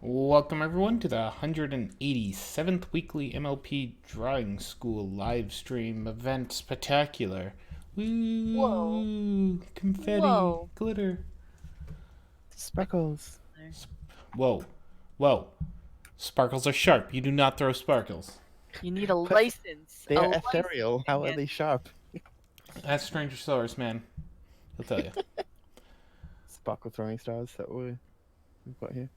Welcome everyone to the 187th weekly MLP Drawing School live stream event spectacular. Whoa. Woo! Confetti, Whoa. glitter. Sparkles. Whoa, whoa. Sparkles are sharp. You do not throw sparkles. You need a license. They a are license ethereal. How are again. they sharp? Ask Stranger Source, man. He'll tell you. Sparkle throwing stars that we've got here.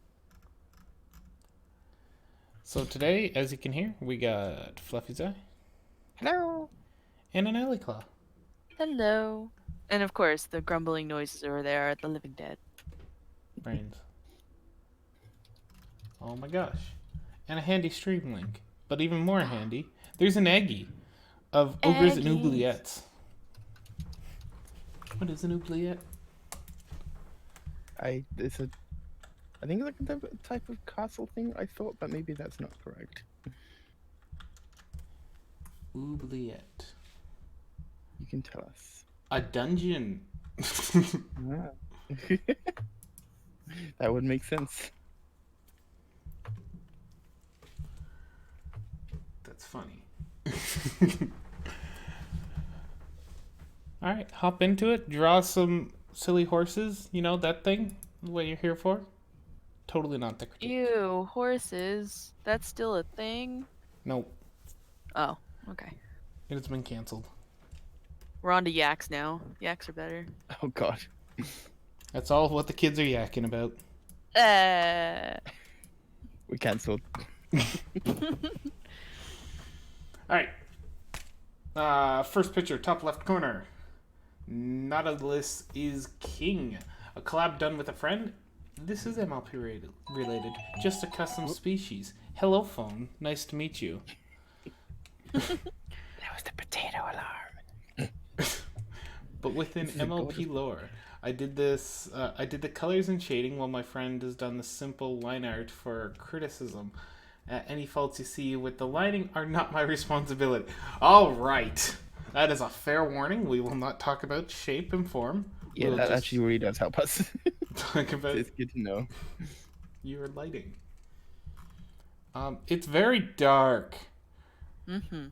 So today, as you can hear, we got Fluffy's Eye Hello. and an alley claw. Hello. And of course, the grumbling noises over there are the living dead. Brains. Oh my gosh. And a handy stream link. But even more handy, there's an Aggie of Ogres and Aggies. Oubliettes. What is an oubliette? I think it's like a type of castle thing, I thought, but maybe that's not correct. Oubliette. You can tell us. A dungeon. Ah. That would make sense. That's funny. Alright, hop into it. Draw some silly horses. You know, that thing? What you're here for? Totally not the critique. Ew, horses. That's still a thing? Nope. Oh, okay. It has been canceled. We're on to yaks now. Yaks are better. Oh god. That's all what the kids are yakking about. We cancelled. Alright. First picture, top left corner. Nautilus is king. A collab done with a friend. This is MLP related. Just a custom species. Hello, phone. Nice to meet you. That was the potato alarm. But within This is a MLP gorgeous- lore, I did this. I did the colors and shading, while my friend has done the simple line art for criticism. Any faults you see with the lighting are not my responsibility. All right, that is a fair warning. We will not talk about shape and form. Yeah, We'll that just actually really does help us. talk about It's good to know. your lighting. It's very dark. Mm-hmm.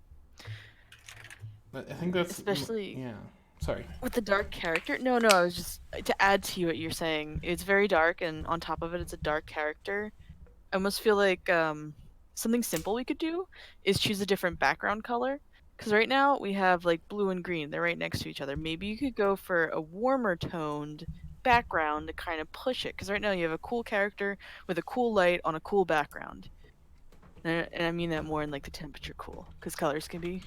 But I think that's Especially- yeah. Sorry. With the dark character? No, I was just... To add to what you're saying, it's very dark, and on top of it, it's a dark character. I almost feel like something simple we could do is choose a different background color. Because right now, we have like blue and green. They're right next to each other. Maybe you could go for a warmer toned background to kind of push it. Because right now, you have a cool character with a cool light on a cool background. And I mean that more in like the temperature cool. Because colors can be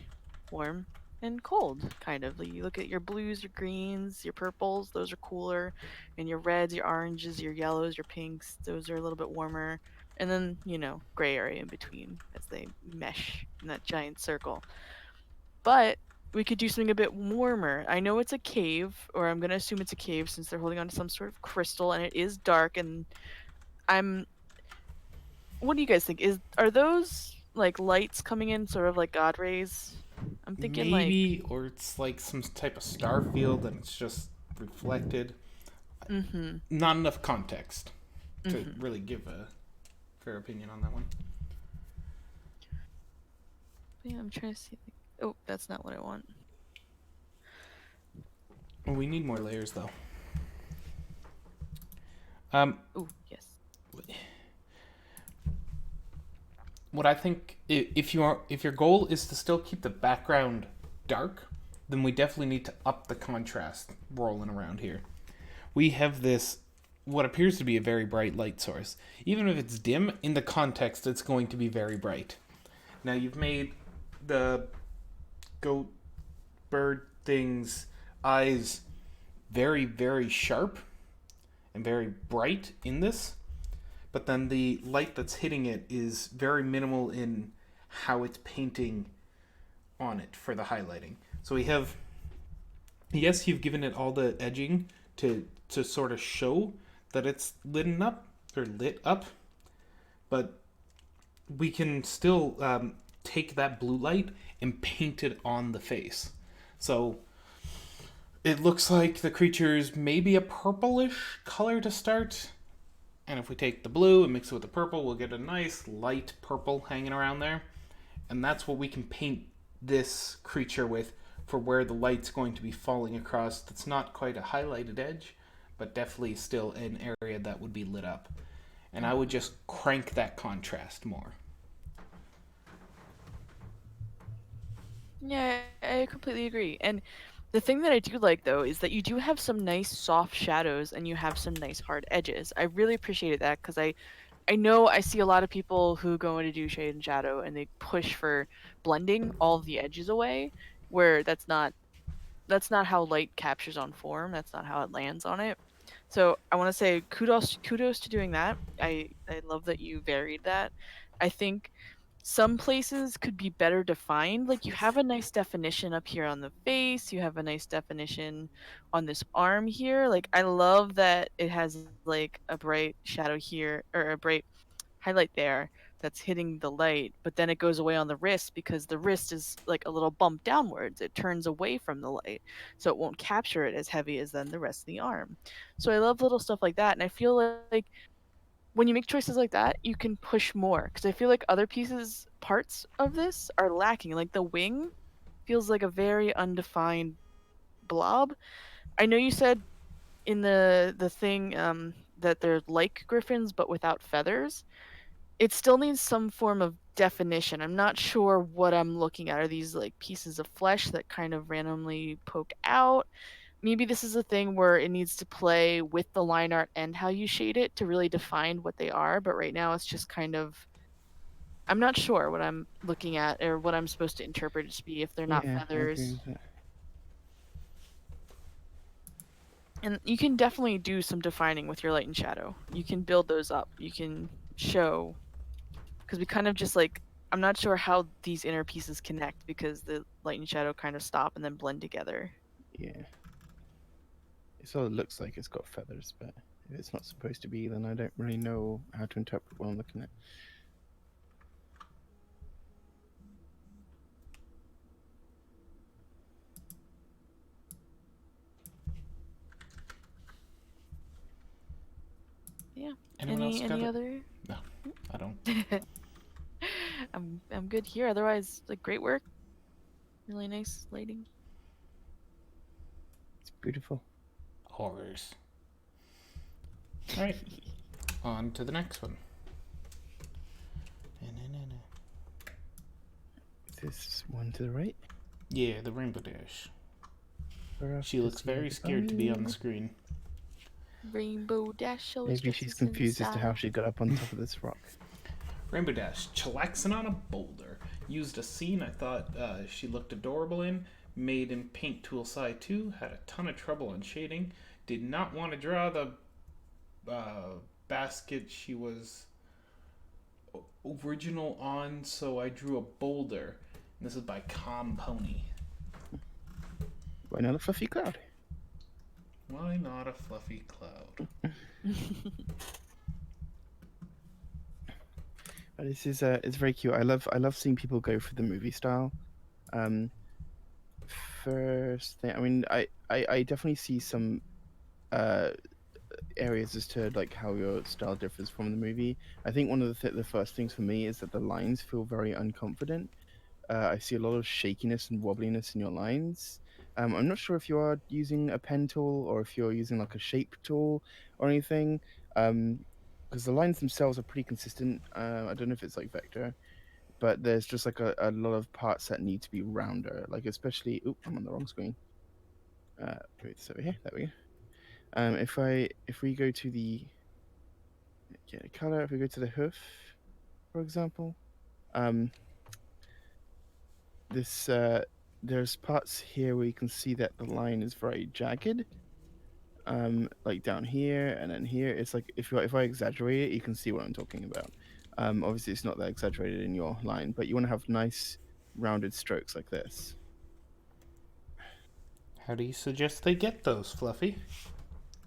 warm and cold, kind of. Like, you look at your blues, your greens, your purples, those are cooler. And your reds, your oranges, your yellows, your pinks, those are a little bit warmer. And then, gray area in between as they mesh in that giant circle. But we could do something a bit warmer. I know it's a cave, or I'm going to assume it's a cave since they're holding on to some sort of crystal, and it is dark, and what do you guys think? Are those like lights coming in sort of like God rays? I'm thinking Maybe, or it's like some type of star field and it's just reflected. Not enough context to really give a fair opinion on that one. yeah, I'm trying to see. Oh, that's not what I want. Well, we need more layers though. Oh, yes. What I think, if your goal is to still keep the background dark, then we definitely need to up the contrast rolling around here. We have this, what appears to be a very bright light source. Even if it's dim, in the context, it's going to be very bright. Now you've made the goat bird thing's eyes very, very sharp and very bright in this. But then the light that's hitting it is very minimal in how it's painting on it for the highlighting. So we have, yes, you've given it all the edging to sort of show that it's lit up, but we can still take that blue light and paint it on the face. So it looks like the creature's maybe a purplish color to start, And if we take the blue and mix it with the purple, we'll get a nice light purple hanging around there. And that's what we can paint this creature with for where the light's going to be falling across. That's not quite a highlighted edge, but definitely still an area that would be lit up. And I would just crank that contrast more. Yeah, I completely agree. And the thing that I do like though is that you do have some nice soft shadows and you have some nice hard edges. I really appreciated that because I know I see a lot of people who go in to do shade and shadow and they push for blending all of the edges away, where that's not how light captures on form. That's not how it lands on it. So I want to say kudos to doing that. I love that you varied that. I think some places could be better defined. Like you have a nice definition up here on the face, you have a nice definition on this arm here. Like I love that it has like a bright shadow here or a bright highlight there that's hitting the light, but then it goes away on the wrist because the wrist is like a little bump downwards. It turns away from the light, so it won't capture it as heavy as then the rest of the arm. So I love little stuff like that, and I feel like when you make choices like that, you can push more because I feel like other pieces, parts of this are lacking. Like the wing feels like a very undefined blob. I know you said in the thing that they're like griffins but without feathers. It still needs some form of definition. I'm not sure what I'm looking at. Are these like pieces of flesh that kind of randomly poke out? Maybe this is a thing where it needs to play with the line art and how you shade it to really define what they are, but right now it's just kind of I'm not sure what I'm looking at or what I'm supposed to interpret it to be if they're not Yeah, I agree feathers. with that. And you can definitely do some defining with your light and shadow. You can build those up. You can show because we kind of just like I'm not sure how these inner pieces connect because the light and shadow kind of stop and then blend together. Yeah. It sort of looks like it's got feathers, but if it's not supposed to be, then I don't really know how to interpret what I'm looking at. Yeah. Anyone else got Any it? other? No, I don't. I'm good here. Otherwise, like great work. Really nice lighting. It's beautiful. Horrors. All right, on to the next one. This one to the right. Yeah, the Rainbow Dash. For us She to looks see very the scared to be on the bunny. screen. Rainbow Dash always Maybe she's dresses in confused as to how style. she got up on top of this rock. Rainbow Dash, chillaxing on a boulder. Used a scene I thought she looked adorable in. Made in Paint Tool Side 2. Had a ton of trouble on shading. Did not want to draw the basket she was original on, so I drew a boulder. And this is by Calm Pony. Why not a fluffy cloud? Why not a fluffy cloud? But this is it's very cute. I love seeing people go for the movie style. Um, first thing, I mean, I definitely see some uh areas as to like how your style differs from the movie. I think one of the first things for me is that the lines feel very unconfident. I see a lot of shakiness and wobbliness in your lines. I'm not sure if you are using a pen tool or if you're using like a shape tool or anything. Because the lines themselves are pretty consistent. I don't know if it's like vector, but there's just like a lot of parts that need to be rounder. Like especially, oop, I'm on the wrong screen. Wait, it's over here. There we go. If we go to the color, if we go to the hoof, for example, um, this there's parts here where you can see that the line is very jagged. Like down here and then here, it's like if I exaggerate it, you can see what I'm talking about. Obviously it's not that exaggerated in your line, but you want to have nice rounded strokes like this. How do you suggest they get those, Fluffy?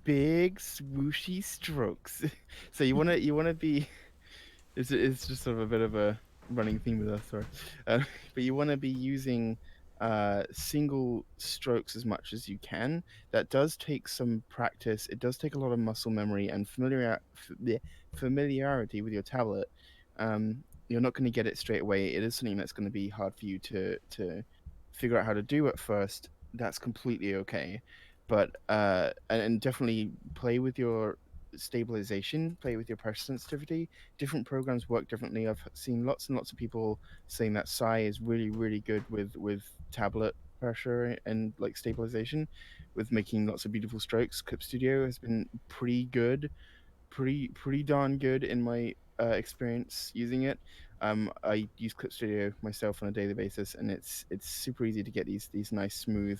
Big swooshy strokes. So you wanna be. It's just sort of a bit of a running theme with us, sorry. But you want to be using single strokes as much as you can. That does take some practice. It does take a lot of muscle memory and familiarity with your tablet. You're not going to get it straight away. It is something that's going to be hard for you to figure out how to do at first. That's completely okay, but and definitely play with your stabilization, play with your pressure sensitivity. Different programs work differently. I've seen lots and lots of people saying that Psy is really good with tablet pressure and like stabilization, with making lots of beautiful strokes. Clip Studio has been pretty good, pretty darn good in my experience using it. I use Clip Studio myself on a daily basis, and it's super easy to get these nice smooth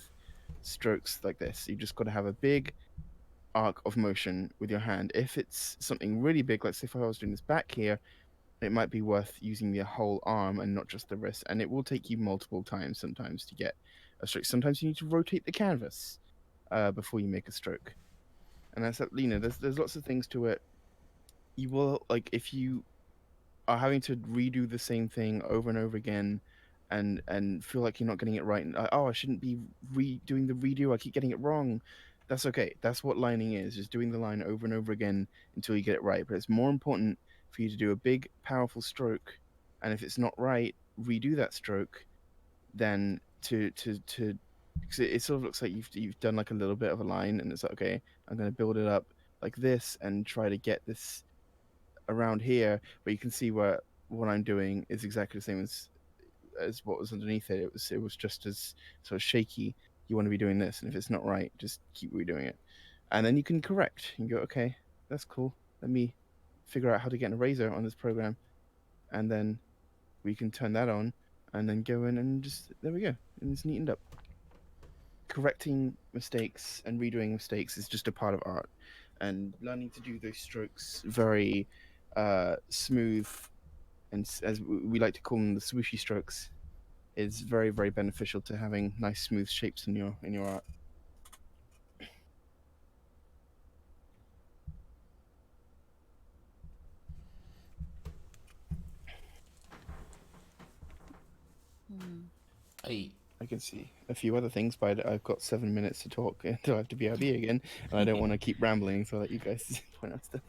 strokes like this. You just got to have a big arc of motion with your hand. If it's something really big, like say if I was doing this back here, it might be worth using the whole arm and not just the wrist. And it will take you multiple times sometimes to get a stroke. Sometimes you need to rotate the canvas before you make a stroke. And that's, there's lots of things to it. You will, like, if you are having to redo the same thing over and over again and feel like you're not getting it right, and oh, I shouldn't be redoing the redo, I keep getting it wrong. That's okay. That's what lining is, just doing the line over and over again until you get it right. But it's more important for you to do a big powerful stroke, and if it's not right, redo that stroke, than to because it sort of looks like you've done like a little bit of a line, and it's like, okay, I'm going to build it up like this and try to get this around here, but you can see where what I'm doing is exactly the same as what was underneath it. It was just as sort of shaky. You want to be doing this, and if it's not right, just keep redoing it, and then you can correct. You can go, okay, that's cool. Let me figure out how to get an eraser on this program, and then we can turn that on, and then go in and just there we go, and it's neatened up. Correcting mistakes and redoing mistakes is just a part of art, and learning to do those strokes very smooth and as we like to call them, the swooshy strokes, is very beneficial to having nice smooth shapes in your art. Hmm. I I can see a few other things, but I've got 7 minutes to talk until I have to BRB again, and I don't want to keep rambling, so I'll let you guys point out stuff.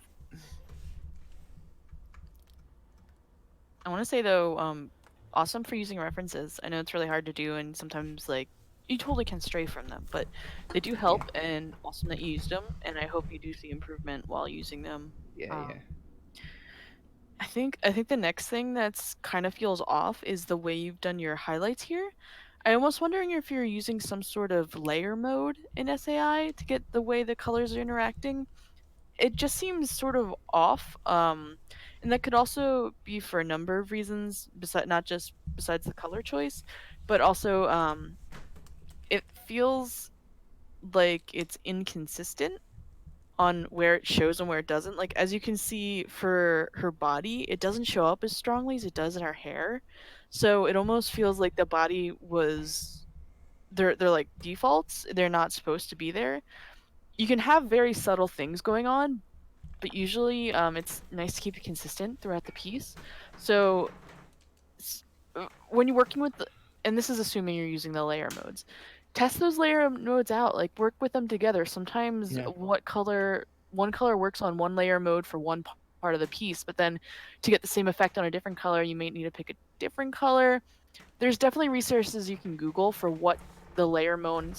I want to say though, awesome for using references. I know it's really hard to do, and sometimes like you totally can stray from them, but they do help, Yeah, and awesome that you used them. And I hope you do see improvement while using them. yeah. Um, I think the next thing that's kind of feels off is the way you've done your highlights here. I'm almost wondering if you're using some sort of layer mode in SAI to get the way the colors are interacting. It just seems sort of off, and that could also be for a number of reasons, besides not just besides the color choice, but also it feels like it's inconsistent on where it shows and where it doesn't. Like as you can see for her body, it doesn't show up as strongly as it does in her hair. So it almost feels like the body was they're like defaults. They're not supposed to be there. You can have very subtle things going on, but usually it's nice to keep it consistent throughout the piece. So when you're working with the, and this is assuming you're using the layer modes, test those layer modes out, like work with them together. Sometimes Yeah. one color works on one layer mode for one part of the piece, but then to get the same effect on a different color you may need to pick a different color. There's definitely resources you can Google for what the layer mode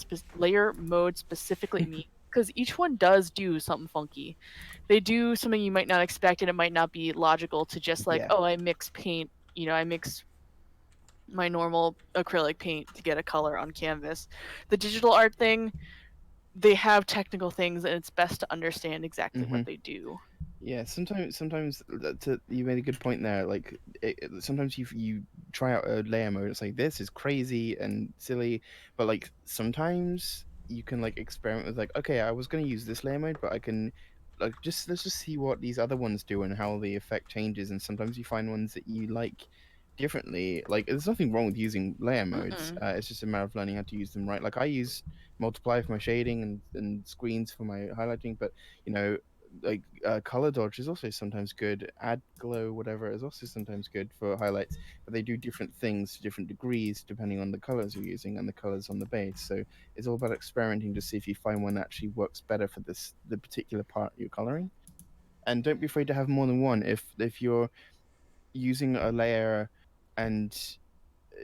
specifically means, because each one does do something funky. They do something you might not expect, and it might not be logical to just like, Yeah. oh, I mix paint, I mix my normal acrylic paint to get a color on canvas. The digital art thing, they have technical things, and it's best to understand exactly Mm-hmm. what they do. Yeah, sometimes you made a good point there. Like, sometimes you try out a layer mode. It's like this is crazy and silly, but like sometimes you can like experiment with like, okay, I was gonna use this layer mode, but I can like just let's just see what these other ones do and how the effect changes. And sometimes you find ones that you like differently. Like, there's nothing wrong with using layer modes. Mm-mm. It's just a matter of learning how to use them right. Like I use multiply for my shading and screens for my highlighting, but you know like color dodge is also sometimes good. Add glow, whatever, is also sometimes good for highlights. But they do different things to different degrees depending on the colors you're using and the colors on the base. So it's all about experimenting to see if you find one that actually works better for the particular part you're coloring. And don't be afraid to have more than one. If you're using a layer and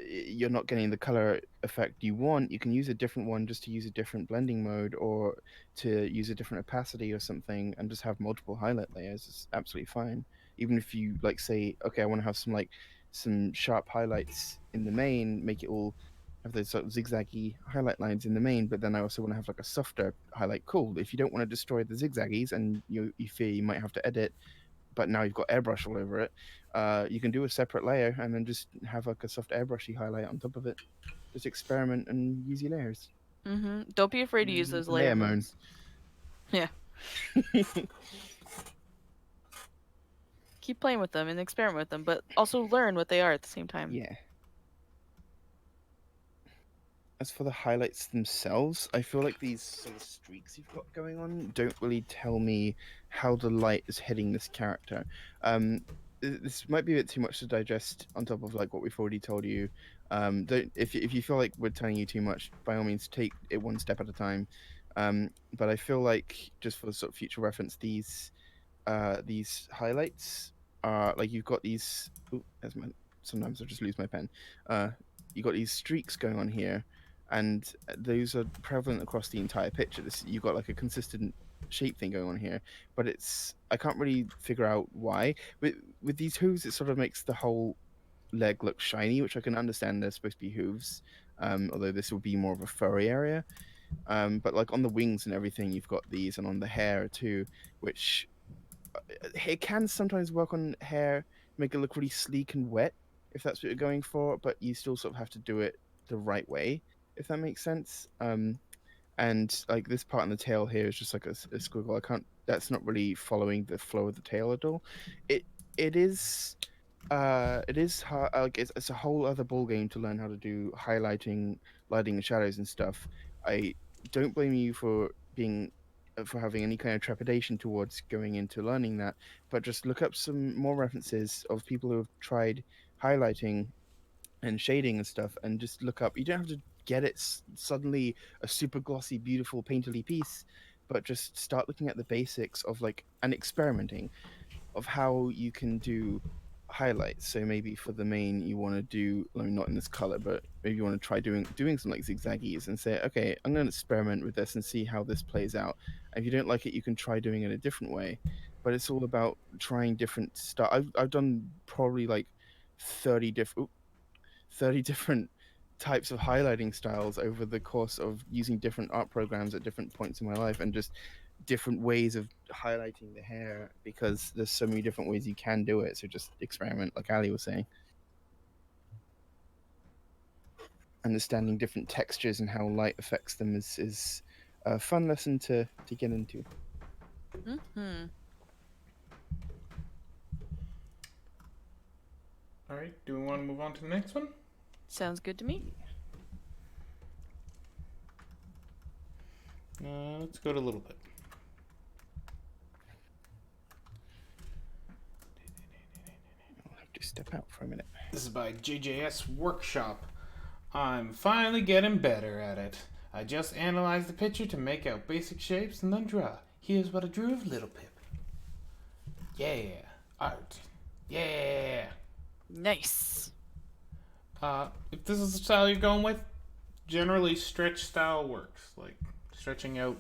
you're not getting the color effect you want, you can use a different one just to use a different blending mode or to use a different opacity or something and just have multiple highlight layers. It's absolutely fine. Even if you like say, okay, I want to have some sharp highlights in the main, make it all have those sort of zigzaggy highlight lines in the main, but then I also want to have like a softer highlight. Cool. If you don't want to destroy the zigzaggies and you fear you might have to edit, but now you've got airbrush all over it, you can do a separate layer and then just have like a soft airbrushy highlight on top of it. Just experiment and use your layers. Don't be afraid to use those layer Moan. modes. Yeah. Keep playing with them and experiment with them, but also learn what they are at the same time. Yeah. As for the highlights themselves, I feel like these sort of streaks you've got going on don't really tell me how the light is hitting this character. This might be a bit too much to digest on top of like what we've already told you. Don't if you feel like we're telling you too much, by all means take it one step at a time. But I feel like just for sort of future reference, these highlights are like you've got these. Ooh, sometimes I just lose my pen. You got these streaks going on here, and those are prevalent across the entire picture. You've got like a consistent shape thing going on here, but I can't really figure out why. With these hooves, it sort of makes the whole leg look shiny, which I can understand. They're supposed to be hooves, although this would be more of a furry area. But like on the wings and everything, you've got these, and on the hair too, which it can sometimes work on hair, make it look really sleek and wet, if that's what you're going for, but you still sort of have to do it the right way, if that makes sense. And like this part on the tail here is just like a squiggle. That's not really following the flow of the tail at all. It it is it is hard. Like it's a whole other ball game to learn how to do highlighting, lighting, and shadows and stuff. I don't blame you for having any kind of trepidation towards going into learning that, but just look up some more references of people who have tried highlighting and shading and stuff, and just look up. You don't have to get it suddenly a super glossy, beautiful, painterly piece, but just start looking at the basics of like and experimenting of how you can do highlights. So maybe for the main you want to do, I mean, not in this color, but maybe you want to try doing some like zigzaggies and say, okay, I'm going to experiment with this and see how this plays out. If you don't like it, you can try doing it a different way. But it's all about trying different stuff. I've done probably like 30 different types of highlighting styles over the course of using different art programs at different points in my life, and just different ways of highlighting the hair, because there's so many different ways you can do it. So just experiment, like Ali was saying. Understanding different textures and how light affects them is a fun lesson to get into. All right, do we want to move on to the next one? Sounds good to me. Let's go to a little bit. I'll have to step out for a minute. This is by JJS Workshop. I'm finally getting better at it. I just analyzed the picture to make out basic shapes and then draw. Here's what I drew of Little Pip. Yeah, art. Yeah. Nice. If this is the style you're going with, generally stretch style works. Like stretching out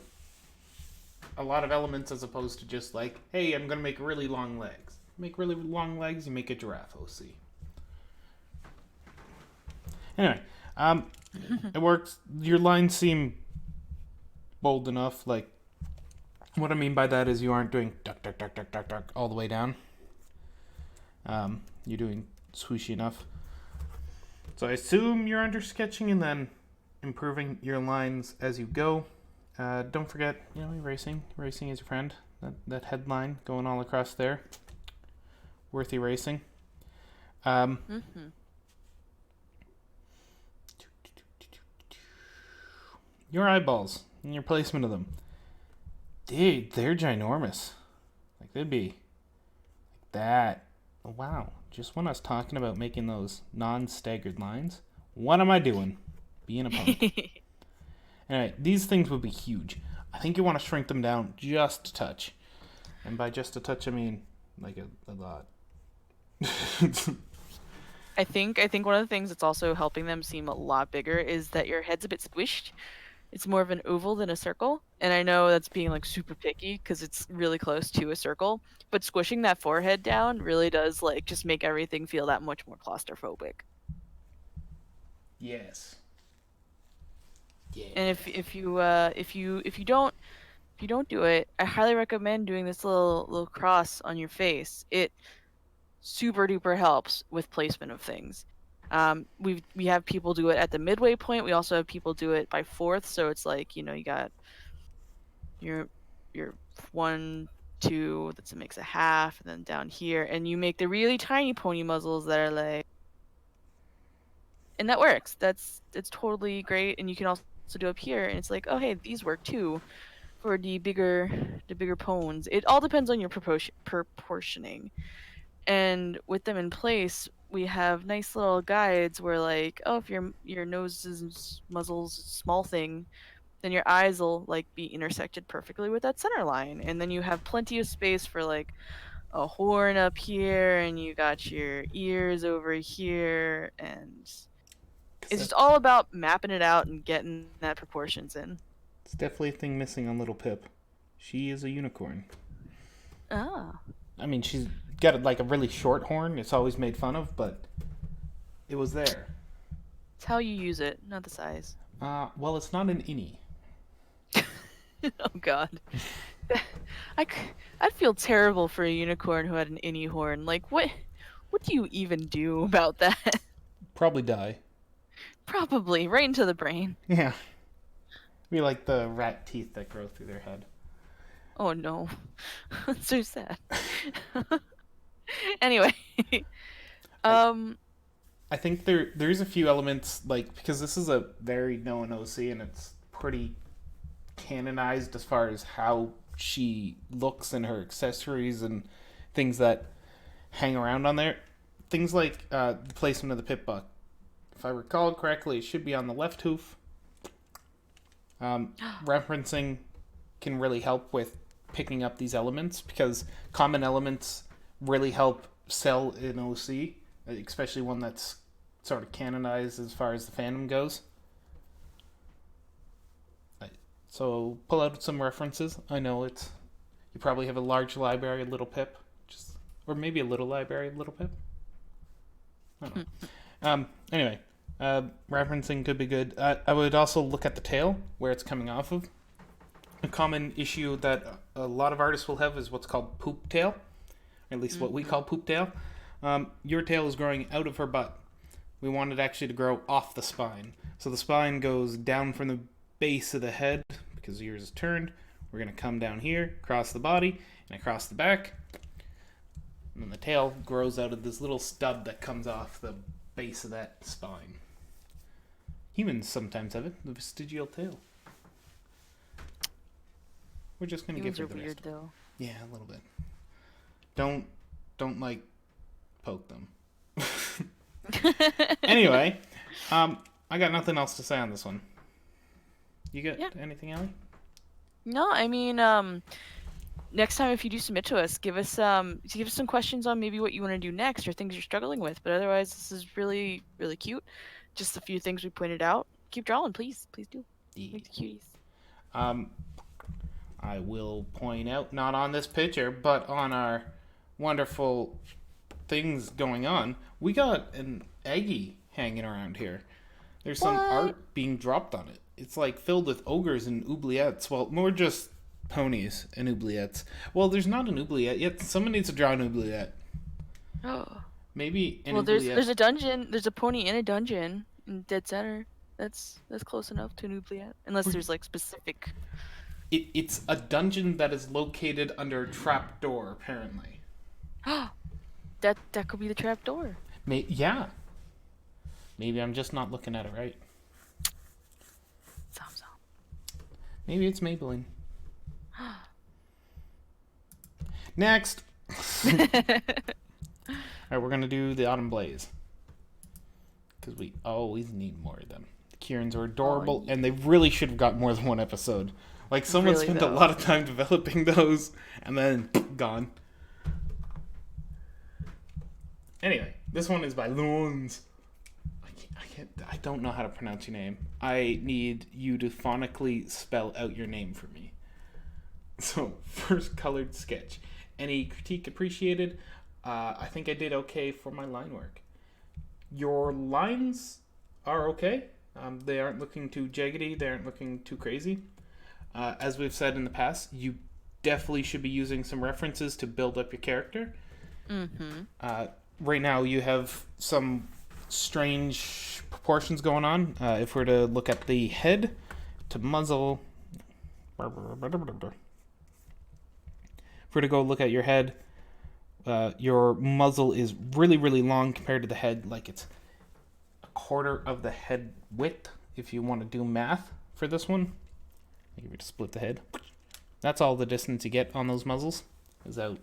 a lot of elements as opposed to just like, hey, I'm gonna make really long legs. Make really long legs, you make a giraffe OC. Anyway, it works. Your lines seem bold enough. Like, what I mean by that is you aren't doing duck, duck, duck, duck, duck, duck all the way down. You're doing swooshy enough. So I assume you're under sketching and then improving your lines as you go. Don't forget, erasing. Erasing is your friend. That headline going all across there. Worth erasing. Your eyeballs and your placement of them. Dude, they're ginormous. Like they'd be like that. Oh, wow. Just when I was talking about making those non-staggered lines, what am I doing? Being a punk. Anyway, these things would be huge. I think you want to shrink them down just a touch. And by just a touch, I mean like a lot. I think one of the things that's also helping them seem a lot bigger is that your head's a bit squished. It's more of an oval than a circle. And I know that's being like super picky because it's really close to a circle, but squishing that forehead down really does like just make everything feel that much more claustrophobic. Yes. Yeah. And if you don't do it, I highly recommend doing this little cross on your face. It super duper helps with placement of things. We have people do it at the midway point. We also have people do it by fourth. So it's like, you know, you got your 1, 2, that makes a half, and then down here, and you make the really tiny pony muzzles that are like, and that works. It's totally great. And you can also do up here, and it's like, oh hey, these work too for the bigger pones. It all depends on your proportioning. And with them in place, we have nice little guides where like, oh, if your nose is muzzle's a small thing, then your eyes will like be intersected perfectly with that center line, and then you have plenty of space for like a horn up here, and you got your ears over here, and it's just all about mapping it out and getting that proportions in. It's definitely a thing missing on Little Pip. She is a unicorn. Ah. I mean, she's got like a really short horn. It's always made fun of, but it was there. It's how you use it, not the size. Well, it's not an innie. Oh god. I'd feel terrible for a unicorn who had an innie horn. Like, what do you even do about that? Probably die. Probably right into the brain. Yeah. Be like the rat teeth that grow through their head. Oh no. That's so sad. Anyway. I think there's a few elements, like, because this is a very known OC and it's pretty canonized as far as how she looks and her accessories and things that hang around on there. Things like the placement of the pip buck. If I recall correctly, it should be on the left hoof. Referencing can really help with picking up these elements because common elements really help sell an OC, especially one that's sort of canonized as far as the fandom goes. So pull out some references. I know you probably have a large library of Little Pip, or maybe a little library of Little Pip. I don't know. Anyway, referencing could be good. I would also look at the tail, where it's coming off of. A common issue that a lot of artists will have is what's called poop tail, or at least what we call poop tail. Your tail is growing out of her butt. We want it actually to grow off the spine. So the spine goes down from the base of the head, because yours is turned. We're going to come down here, across the body, and across the back. And then the tail grows out of this little stub that comes off the base of that spine. Humans sometimes have it, the vestigial tail. We're just going to give her the weird rest. though. Yeah, a little bit. Don't like poke them. Anyway, I got nothing else to say on this one. You got anything, Ellie? No, I mean, next time if you do submit to us, give us some questions on maybe what you want to do next or things you're struggling with. But otherwise, this is really, really cute. Just a few things we pointed out. Keep drawing, please. Please do. Yeah. Make the cuties. I will point out, not on this picture, but on our wonderful things going on, we got an Aggie hanging around here. There's some art being dropped on it. It's like filled with ogres and oubliettes. Well, more just ponies and oubliettes. Well, there's not an oubliette yet. Someone needs to draw an oubliette. Oh. Maybe an oubliette. Oubliette. There's a dungeon. There's a pony in a dungeon in dead center. That's close enough to an oubliette, unless there's like specific. It's a dungeon that is located under a trap door, apparently. That could be the trap door. Yeah. Maybe I'm just not looking at it right. Sounds. Maybe it's Maybelline. Next. All right, we're gonna do the Autumn Blaze because we always need more of them. The Kierans are adorable, and they really should have got more than one episode. Like someone Really, spent though. a lot of time developing those, and then gone. Anyway, this one is by Lons. I don't know how to pronounce your name. I need you to phonetically spell out your name for me. So, first colored sketch. Any critique appreciated? I think I did okay for my line work. Your lines are okay. They aren't looking too jaggedy. They aren't looking too crazy. As we've said in the past, you definitely should be using some references to build up your character. Mm-hmm. Right now, you have some strange proportions going on. If we're to look at the head to muzzle, if we're to go look at your head, your muzzle is really, really long compared to the head. Like it's a quarter of the head width if you want to do math for this one. If you to split the head, that's all the distance you get on those muzzles. Is out.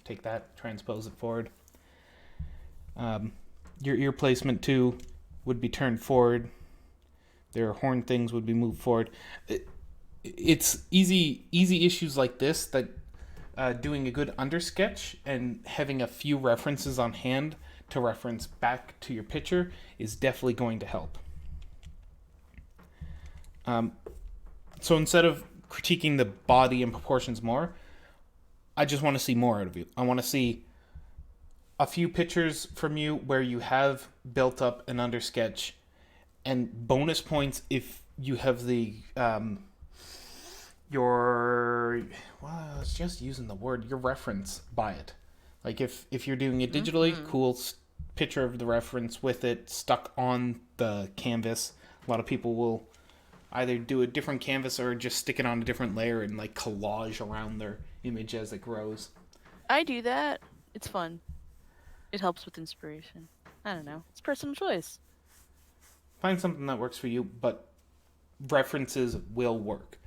Take that, transpose it forward. Your ear placement too would be turned forward. Their horn things would be moved forward. It's easy issues like this that doing a good undersketch and having a few references on hand to reference back to your picture is definitely going to help. So instead of critiquing the body and proportions more, I just want to see more out of you. I want to see a few pictures from you where you have built up an undersketch, and bonus points if you have the your reference by it. Like if you're doing it digitally, cool picture of the reference with it stuck on the canvas. A lot of people will either do a different canvas or just stick it on a different layer and like collage around their image as it grows. I do that. It's fun. It helps with inspiration. I don't know. It's personal choice. Find something that works for you, but references will work.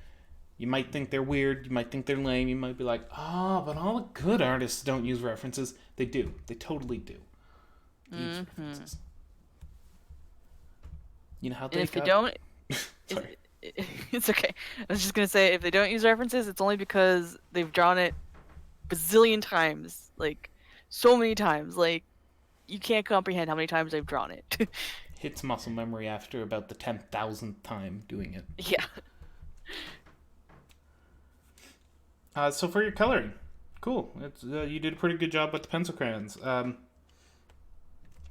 You might think they're weird, you might think they're lame, you might be like, but all the good artists don't use references. They do. They totally do. They use references. You know how they if they don't... Sorry. It's okay. I was just going to say, if they don't use references, it's only because they've drawn it bazillion times. Like, so many times. Like, you can't comprehend how many times they've drawn it. Hits muscle memory after about the 10,000th time doing it. Yeah. So for your coloring, cool. It's, you did a pretty good job with the pencil crayons. I'm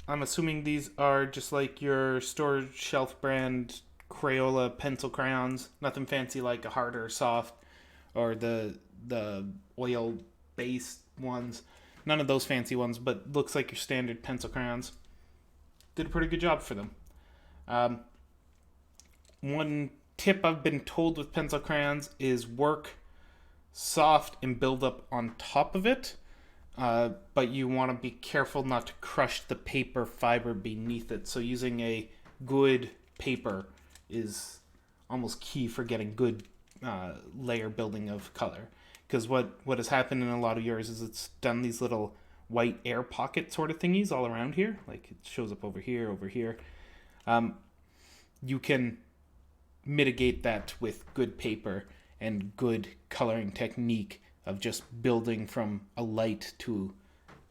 assuming these are just like your store shelf brand Crayola pencil crayons. Nothing fancy like a hard or soft or the oil based ones. None of those fancy ones, but looks like your standard pencil crayons. Did a pretty good job for them. One tip I've been told with pencil crayons is work soft and build up on top of it, but you want to be careful not to crush the paper fiber beneath it. So using a good paper is almost key for getting good layer building of color. Because what has happened in a lot of yours is it's done these little white air pocket sort of thingies all around here. Like it shows up over here, over here. You can mitigate that with good paper and good coloring technique of just building from a light to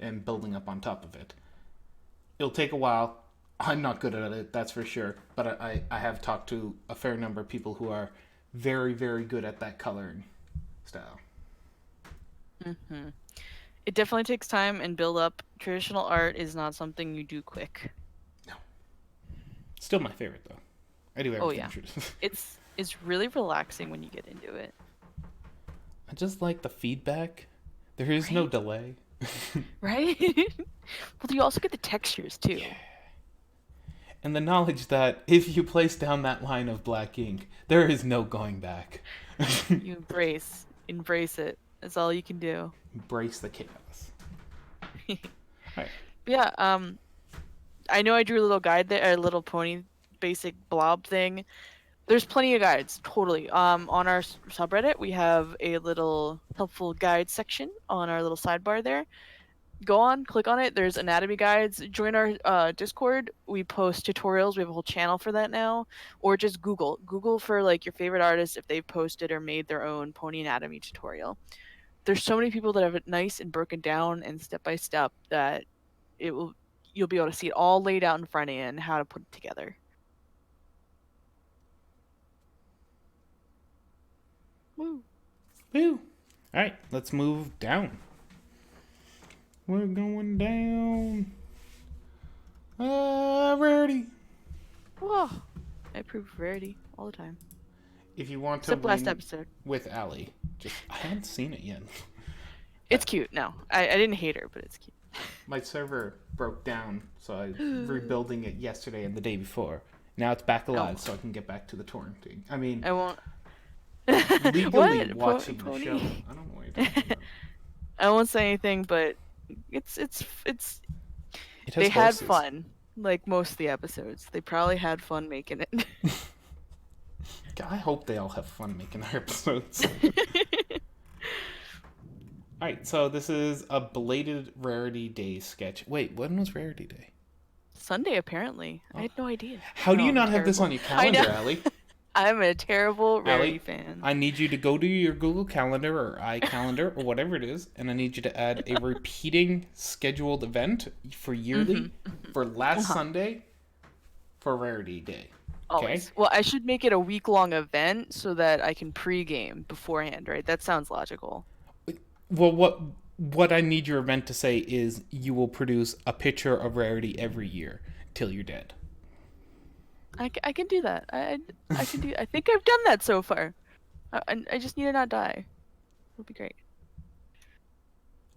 and building up on top of it. It'll take a while. I'm not good at it, that's for sure. But I have talked to a fair number of people who are very, very good at that coloring style. Mm-hmm. It definitely takes time and build up. Traditional art is not something you do quick. No. Still my favorite though. I do everything. Oh yeah. It's really relaxing when you get into it. I just like the feedback. There is no delay. Right? Well, you also get the textures too. Yeah. And the knowledge that if you place down that line of black ink, there is no going back. You embrace it. That's all you can do. Embrace the chaos. Right. Yeah, I know I drew a little guide there, a little pony basic blob thing. There's plenty of guides, totally. On our subreddit, we have a little helpful guide section on our little sidebar there. Go on, click on it. There's anatomy guides. Join our Discord. We post tutorials. We have a whole channel for that now. Or just Google for like your favorite artists if they've posted or made their own pony anatomy tutorial. There's so many people that have it nice and broken down and step by step that you'll be able to see it all laid out in front of you and how to put it together. Woo. Woo! Alright, let's move down. We're going down. Rarity. Whoa. I approve of Rarity all the time. If you want to Except last win episode. with Allie, I haven't seen it yet. It's cute. No, I didn't hate her, but it's cute. My server broke down, so I'm rebuilding it yesterday and the day before. Now it's back alive, so I can get back to the torrenting. I mean, I won't. legally What? watching the Pony? show. I don't know what you're talking about. I won't say anything, but it's It has they had horses. fun. Like most of the episodes, they probably had fun making it. I hope they all have fun making their episodes. Alright, so this is a belated Rarity Day sketch. Wait, when was Rarity Day? Sunday, apparently. I had no idea. How do No, you I'm not have this terrible. on your I know. calendar, Allie? I'm a terrible Rarity Allie, fan. I need you to go to your Google Calendar or iCalendar or whatever it is, and I need you to add a repeating scheduled event for yearly for last Sunday for Rarity Day. Okay? Always. Well, I should make it a week-long event so that I can pre-game beforehand, right? That sounds logical. Well, what I need your event to say is you will produce a picture of Rarity every year till you're dead. I can do that. I can do. I think I've done that so far. I just need to not die. It'll be great.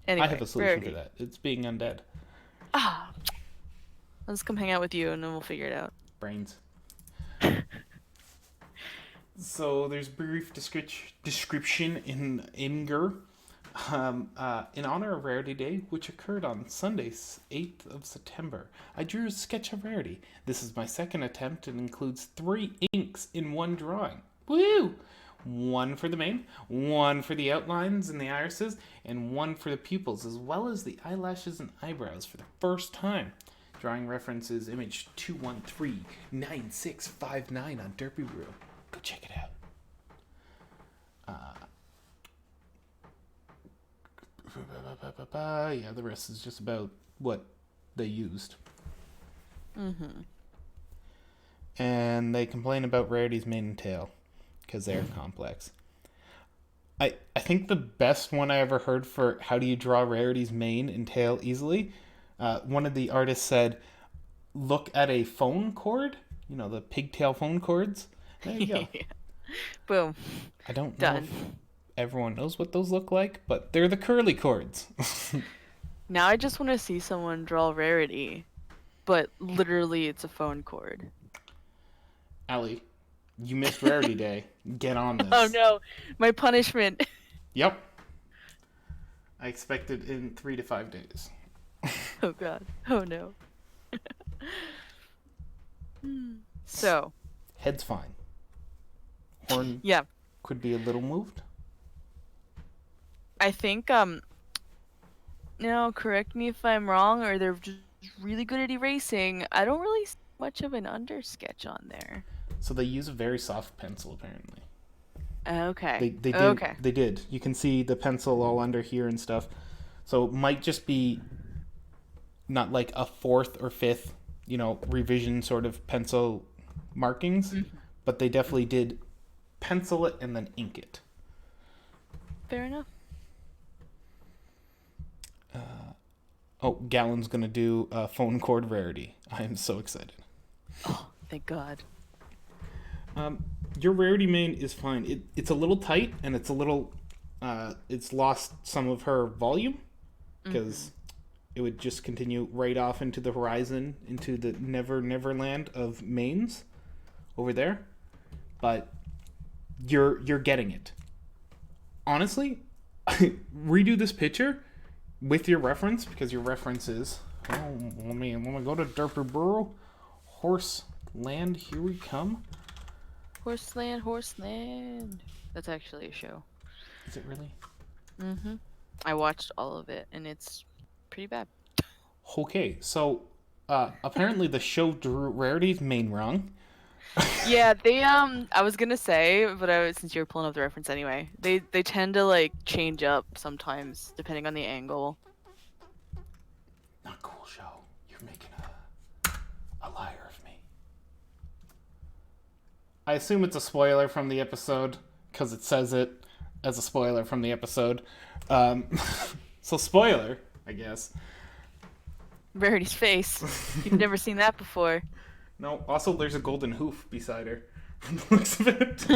Anyway, I have a solution Rarity. for that. It's being undead. Ah, let's come hang out with you and then we'll figure it out. Brains. So there's brief description in Imgur. In honor of Rarity Day, which occurred on Sunday, 8th of September, I drew a sketch of Rarity. This is my second attempt and includes 3 inks in one drawing. Woo! One for the mane, one for the outlines and the irises, and one for the pupils, as well as the eyelashes and eyebrows for the first time. Drawing references image 2139659 on Derpy Brew. Go check it out. Yeah, the rest is just about what they used. And they complain about Rarity's mane and tail because they're complex. I think the best one I ever heard for how do you draw Rarity's mane and tail easily, one of the artists said, look at a phone cord, the pigtail phone cords. There you go. Boom. I don't know Done. if everyone knows what those look like, but they're the curly cords. Now I just want to see someone draw Rarity, but literally it's a phone cord. Allie, you missed Rarity Day. Get on this. Oh no, my punishment. Yep. I expect it in 3 to 5 days. Oh god. Oh no. So, Head's fine. Horn yeah, could be a little moved. I think now correct me if I'm wrong, or they're just really good at erasing. I don't really see much of an under sketch on there. So they use a very soft pencil, apparently. Okay. They did. Okay. They did. You can see the pencil all under here and stuff. So it might just be not like a 4th or 5th, revision sort of pencil markings, but they definitely did pencil it and then ink it. Fair enough. Gallon's gonna do phone cord Rarity. I am so excited. Oh, thank God. Your Rarity mane is fine. It's a little tight and it's a little it's lost some of her volume because it would just continue right off into the horizon, into the never land of manes over there. But you're getting it. Honestly, redo this picture with your reference, because your reference is let me go to Derpy Burrow. Horse land, here we come. Horseland. That's actually a show. Is it really? Mm-hmm. I watched all of it, and it's pretty bad. Okay, so apparently the show drew Rarity's main wrong. Yeah, they I was gonna say, but since you were pulling up the reference anyway, they tend to like change up sometimes depending on the angle. Not cool show. You're making a liar of me. I assume it's a spoiler from the episode because it says it as a spoiler from the episode. So spoiler, I guess. Rarity's face. You've never seen that before. No. Also, there's a golden hoof beside her. From the looks of it.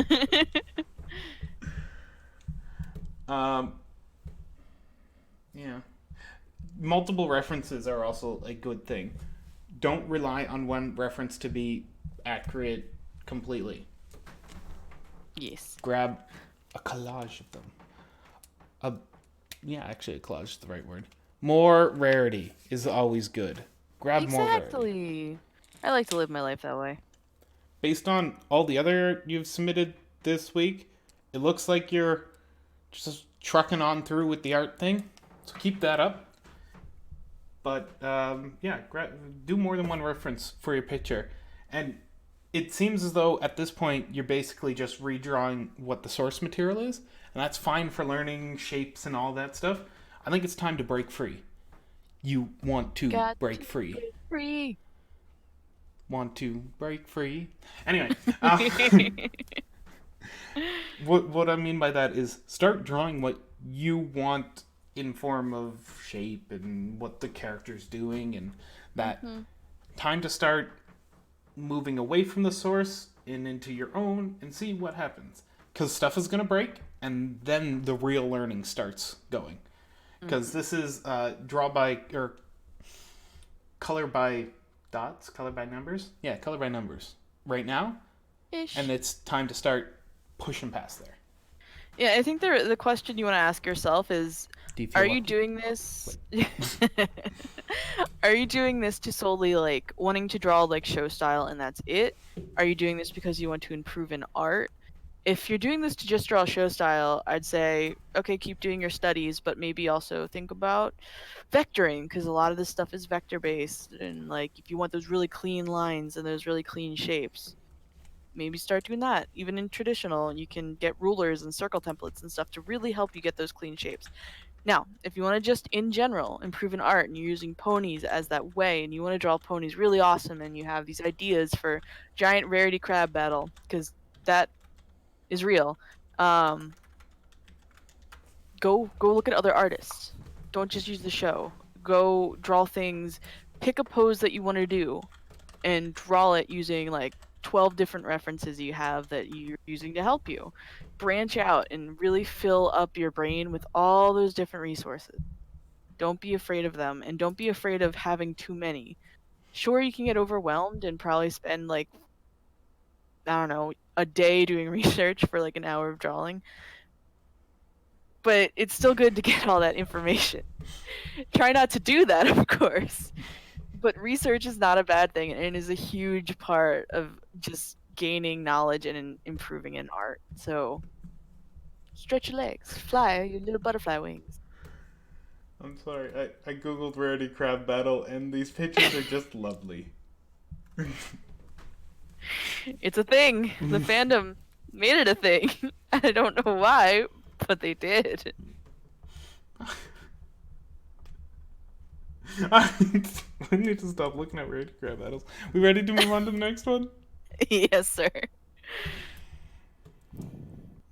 Yeah. Multiple references are also a good thing. Don't rely on one reference to be accurate completely. Yes. Grab a collage of them. Actually, a collage is the right word. More Rarity is always good. Grab more Rarity. Exactly. I like to live my life that way. Based on all the other you've submitted this week, it looks like you're just trucking on through with the art thing. So keep that up. But do more than one reference for your picture. And it seems as though at this point you're basically just redrawing what the source material is. And that's fine for learning shapes and all that stuff. I think it's time to break free. You want to break free. Free. Want to break free. Anyway. What I mean by that is start drawing what you want in form of shape and what the character's doing, and that time to start moving away from the source and into your own and see what happens, because stuff is going to break and then the real learning starts going, because this is draw by or color by dots, color by numbers right now. Ish. And it's time to start pushing past there. Yeah, I think the question you want to ask yourself is, are you doing this? Are you doing this to solely like wanting to draw like show style and that's it? Are you doing this because you want to improve in art? If you're doing this to just draw show style, I'd say, okay, keep doing your studies, but maybe also think about vectoring, because a lot of this stuff is vector based, and like if you want those really clean lines and those really clean shapes, maybe start doing that. Even in traditional, you can get rulers and circle templates and stuff to really help you get those clean shapes. Now, if you want to just in general improve in art and you're using ponies as that way, and you want to draw ponies really awesome, and you have these ideas for giant Rarity crab battle, because that is real, go look at other artists. Don't just use the show. Go draw things. Pick a pose that you want to do and draw it using like 12 different references you have that you're using to help you. Branch out and really fill up your brain with all those different resources. Don't be afraid of them, and don't be afraid of having too many. Sure, you can get overwhelmed and probably spend like, I don't know, a day doing research for like an hour of drawing. But it's still good to get all that information. Try not to do that, of course. But research is not a bad thing, and it is a huge part of just gaining knowledge and improving in art. So stretch your legs, fly your little butterfly wings. I'm sorry, I googled Rarity crab battle and these pictures are just lovely. It's a thing. The fandom made it a thing. I don't know why, but they did. I need to stop looking at Rarity crab battles. We ready to move on to the next one? Yes, sir.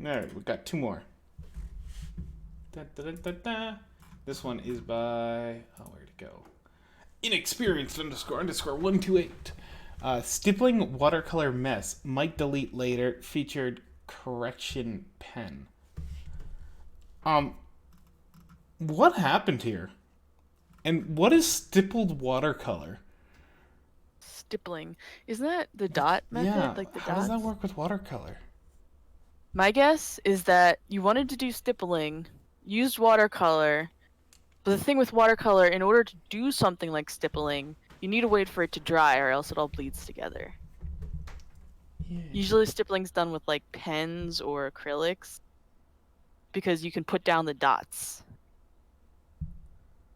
Alright, we got two more. Da, da, da, da, da. This one is by... Oh, where'd it go? Inexperienced __128. Stippling Watercolor Mess. Might delete later. Featured correction pen. What happened here? And what is stippled watercolor? Stippling. Isn't that the dot method? Yeah, Like the how dots? does that work with watercolor? My guess is that you wanted to do stippling, used watercolor, but the thing with watercolor, in order to do something like stippling, you need to wait for it to dry or else it all bleeds together. Usually stippling's done with like pens or acrylics because you can put down the dots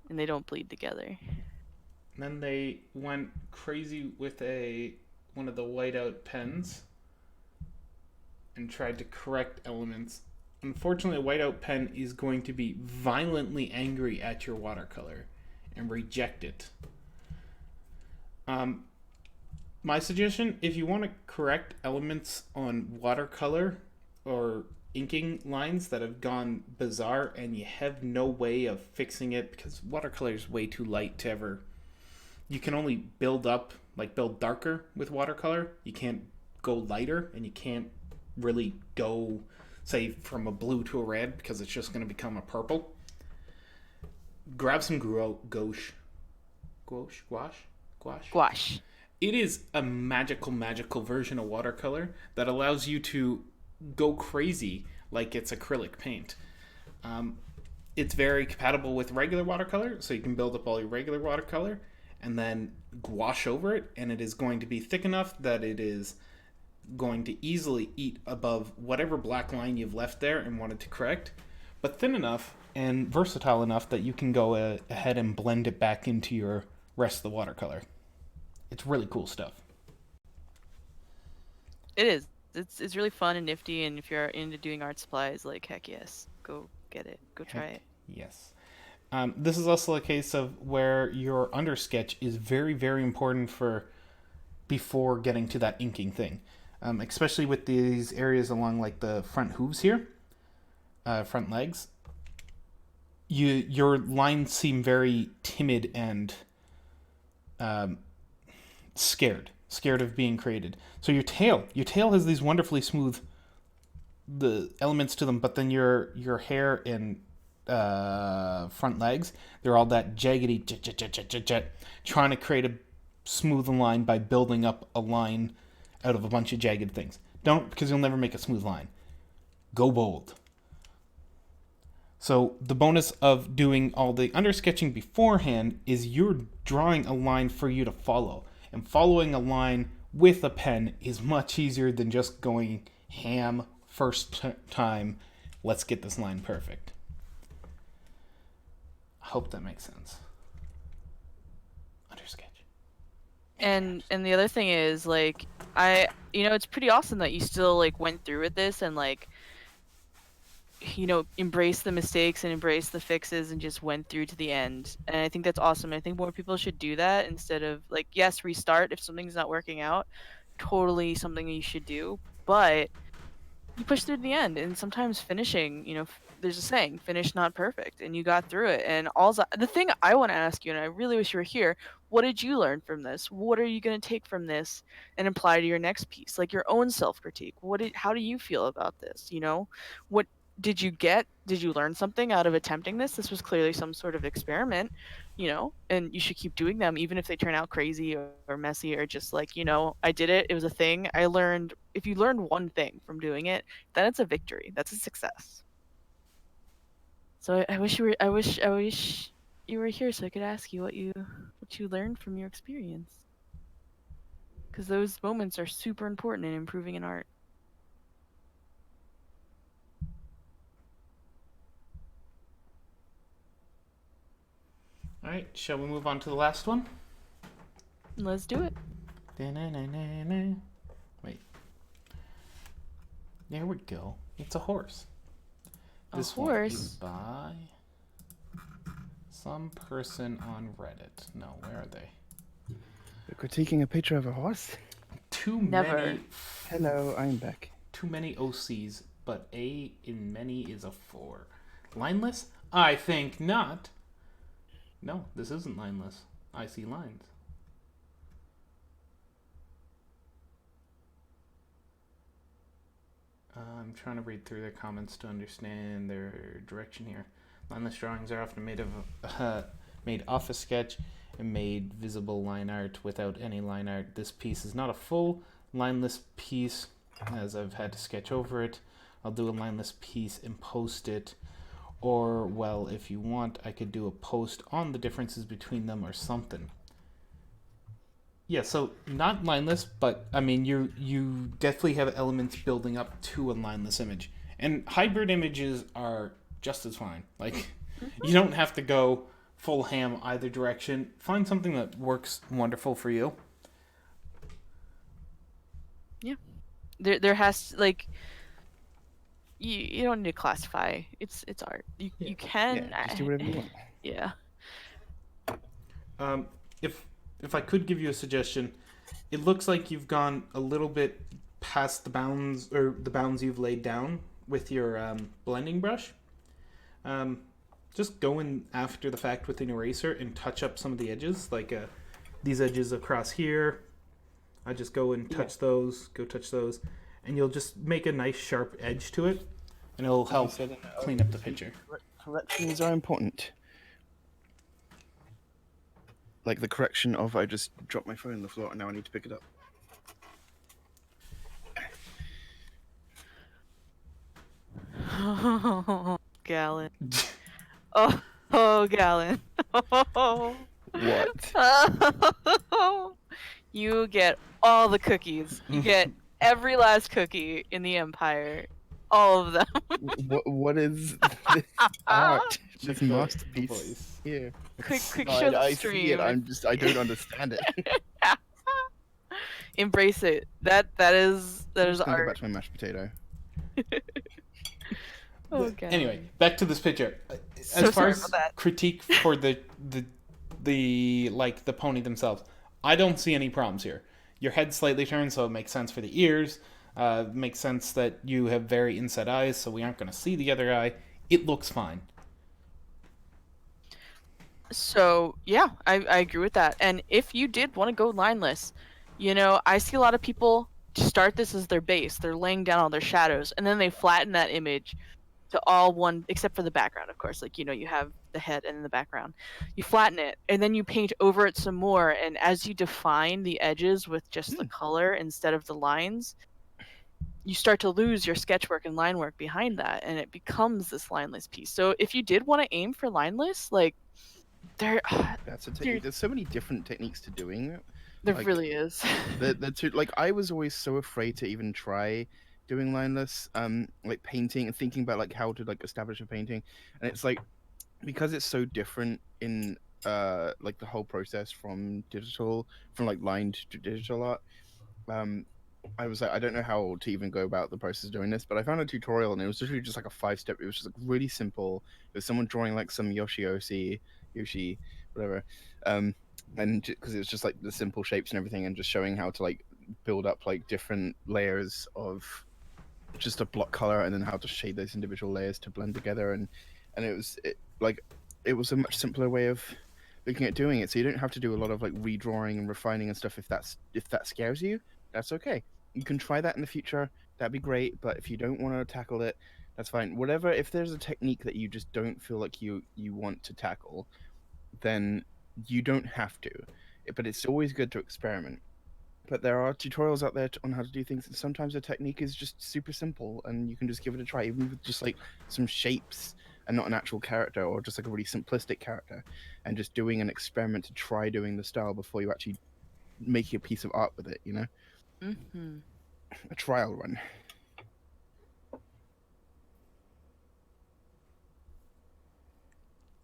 and they don't bleed together. Then they went crazy with one of the whiteout pens and tried to correct elements. Unfortunately, a whiteout pen is going to be violently angry at your watercolor and reject it. My suggestion, if you want to correct elements on watercolor or inking lines that have gone bizarre and you have no way of fixing it because watercolor is way too light to ever... You can only build darker with watercolor. You can't go lighter, and you can't really go, say, from a blue to a red because it's just going to become a purple. Grab some gouache. Gouache. It is a magical version of watercolor that allows you to go crazy like it's acrylic paint. It's very compatible with regular watercolor, so you can build up all your regular watercolor and then gouache over it, and it is going to be thick enough that it is going to easily eat above whatever black line you've left there and wanted to correct, but thin enough and versatile enough that you can go ahead and blend it back into your rest of the watercolor. It's really cool stuff. It is. It's really fun and nifty, and if you're into doing art supplies, like, heck yes, go get it. Go try it. Yes. This is also a case of where your undersketch is very, very important for before getting to that inking thing. Especially with these areas along like the front hooves here, front legs. Your lines seem very timid and scared of being created. So your tail has these wonderfully smooth the elements to them, but then your hair and front legs, they're all that jaggedy jet, trying to create a smooth line by building up a line out of a bunch of jagged things. Don't, because you'll never make a smooth line. Go bold. So the bonus of doing all the undersketching beforehand is you're drawing a line for you to follow. And following a line with a pen is much easier than just going ham first time. Let's get this line perfect. I hope that makes sense. Undersketch. And the other thing is, like, it's pretty awesome that you still like went through with this and like, embrace the mistakes and embrace the fixes and just went through to the end. And I think that's awesome. I think more people should do that instead of like, yes, restart if something's not working out. Totally something you should do, but you push through to the end. And sometimes finishing, there's a saying, finish not perfect, and you got through it. And the thing I want to ask you, and I really wish you were here, what did you learn from this? What are you going to take from this and apply to your next piece? Like your own self-critique. How do you feel about this? What did you get? Did you learn something out of attempting this? This was clearly some sort of experiment, and you should keep doing them, even if they turn out crazy or messy or just like, I did it. It was a thing. I learned. If you learned one thing from doing it, then it's a victory. That's a success. So I wish you were here so I could ask you what you learned from your experience. Because those moments are super important in improving in art. All right, shall we move on to the last one? Let's do it. Wait. There we go. It's a horse. This horse? one is by some person on Reddit. No, where are they? You're critiquing a picture of a horse? Never. Many. Hello, I'm back. Too many OCs, but A in many is a 4. Lineless? I think not. No, this isn't lineless. I see lines. I'm trying to read through their comments to understand their direction here. Lineless drawings are often made off a sketch and made visible line art without any line art. This piece is not a full lineless piece, as I've had to sketch over it. I'll do a lineless piece and post it. Or, well, if you want, I could do a post on the differences between them or something. Yeah, so not lineless, but I mean you definitely have elements building up to a lineless image. And hybrid images are just as fine. Like you don't have to go full ham either direction. Find something that works wonderful for you. Yeah. There has like you don't need to classify. It's art. You Yeah, can just do whatever you want. yeah. Um, if I could give you a suggestion, it looks like you've gone a little bit past the bounds or the bounds you've laid down with your blending brush. Um, just go in after the fact with an eraser and touch up some of the edges, like these edges across here. I just go and touch those, and you'll just make a nice sharp edge to it, and it'll help clean up the picture. Corrections are important. Like the correction of I just dropped my phone on the floor and now I need to pick it up. Gallon. Gallon. What? You get all the cookies. You get every last cookie in the Empire. All of them. What is this art? This The masterpiece voice. here. Quick No, show the I see stream. it. I don't understand it. Embrace it. That is I'm just gonna go art. back to my mashed potato. Okay. Anyway, back to this picture. So As far sorry as about that. critique for the like the pony themselves, I don't see any problems here. Your head's slightly turned, so it makes sense for the ears. Makes sense that you have very inset eyes, so we aren't going to see the other eye. It looks fine. So yeah, I agree with that. And if you did want to go lineless, I see a lot of people start this as their base. They're laying down all their shadows, and then they flatten that image to all one, except for the background, of course. Like you have the head and the background. You flatten it, and then you paint over it some more. And as you define the edges with just the color instead of the lines, you start to lose your sketch work and line work behind that, and it becomes this lineless piece. So if you did want to aim for lineless, like there That's a technique. There's so many different techniques to doing it. there Like, really is. the two, like I was always so afraid to even try doing lineless, like painting and thinking about like how to like establish a painting, and it's like because it's so different in like the whole process from like lined to digital art. I was like, I don't know how to even go about the process of doing this, but I found a tutorial and it was literally just like a 5-step. It was just like really simple. It was someone drawing like some Yoshi, whatever, and because it was just like the simple shapes and everything, and just showing how to like build up like different layers of just a block color, and then how to shade those individual layers to blend together, and it was a much simpler way of looking at doing it. So you don't have to do a lot of like redrawing and refining and stuff if that scares you. That's okay. You can try that in the future. That'd be great. But if you don't want to tackle it, that's fine. Whatever. If there's a technique that you just don't feel like you want to tackle, then you don't have to. But it's always good to experiment. But there are tutorials out there on how to do things, and sometimes a technique is just super simple, and you can just give it a try, even with just like some shapes and not an actual character, or just like a really simplistic character, and just doing an experiment to try doing the style before you actually make a piece of art with it. Mm-hmm. A trial run.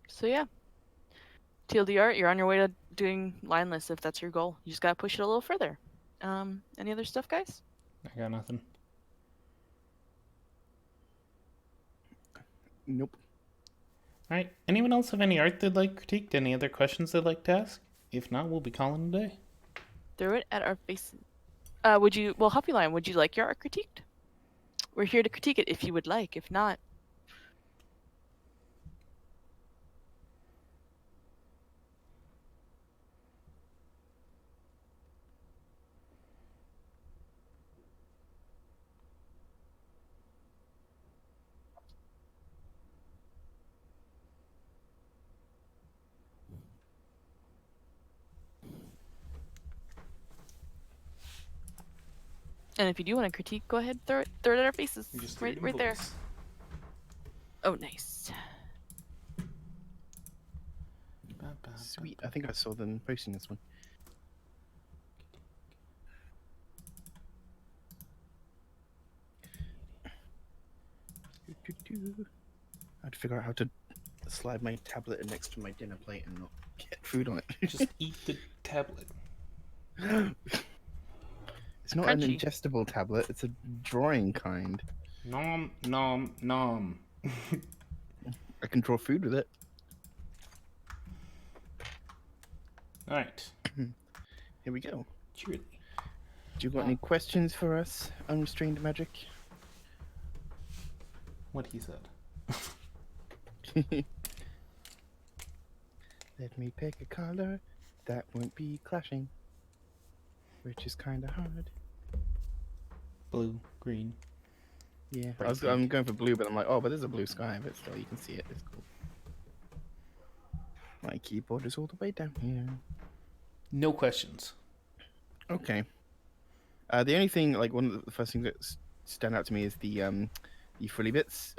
So yeah, TLDR, you're on your way to doing lineless if that's your goal. You just gotta push it a little further. Any other stuff, guys? I got nothing. Nope. All right. Anyone else have any art they'd like critiqued? Any other questions they'd like to ask? If not, we'll be calling it a day. Throw it at our faces. Huffy Lion, would you like your art critiqued? We're here to critique it if you would like. If not, and if you do want to critique, go ahead, throw it at our faces. You just threw it in Right there. voice. Oh, nice. Sweet. I think I saw them posting this one. I had to figure out how to slide my tablet next to my dinner plate and not get food on it. Just eat the tablet. It's not an Crunchy. ingestible tablet, it's a drawing kind. Nom, nom, nom. I can draw food with it. All right. Here we go. Cheerily. Do you got any questions for us, Unrestrained Magic? What he said. Let me pick a color that won't be clashing, which is kind of hard. Blue, green. Yeah, Bright I'm pink. going for blue, but I'm like, oh, but there's a blue sky, but still, you can see it. It's cool. My keyboard is all the way down here. No questions. Okay. The only thing, like one of the first things that stand out to me is the frilly bits.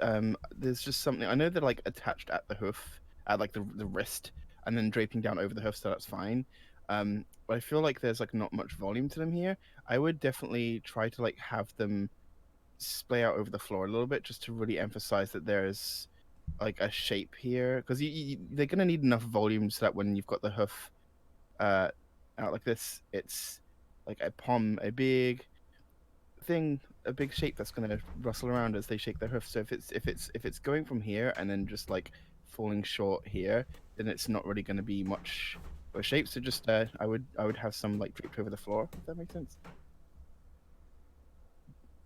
There's just something I know they're like attached at the hoof, at like the wrist, and then draping down over the hoof, so that's fine. But I feel like there's like not much volume to them here. I would definitely try to like have them splay out over the floor a little bit, just to really emphasize that there's like a shape here, because they're gonna need enough volume so that when you've got the hoof out like this, it's like a big thing, a big shape that's gonna rustle around as they shake their hoof. So if it's going from here and then just like falling short here, then it's not really gonna be much of a shape. So just I would have some like draped over the floor, if that makes sense.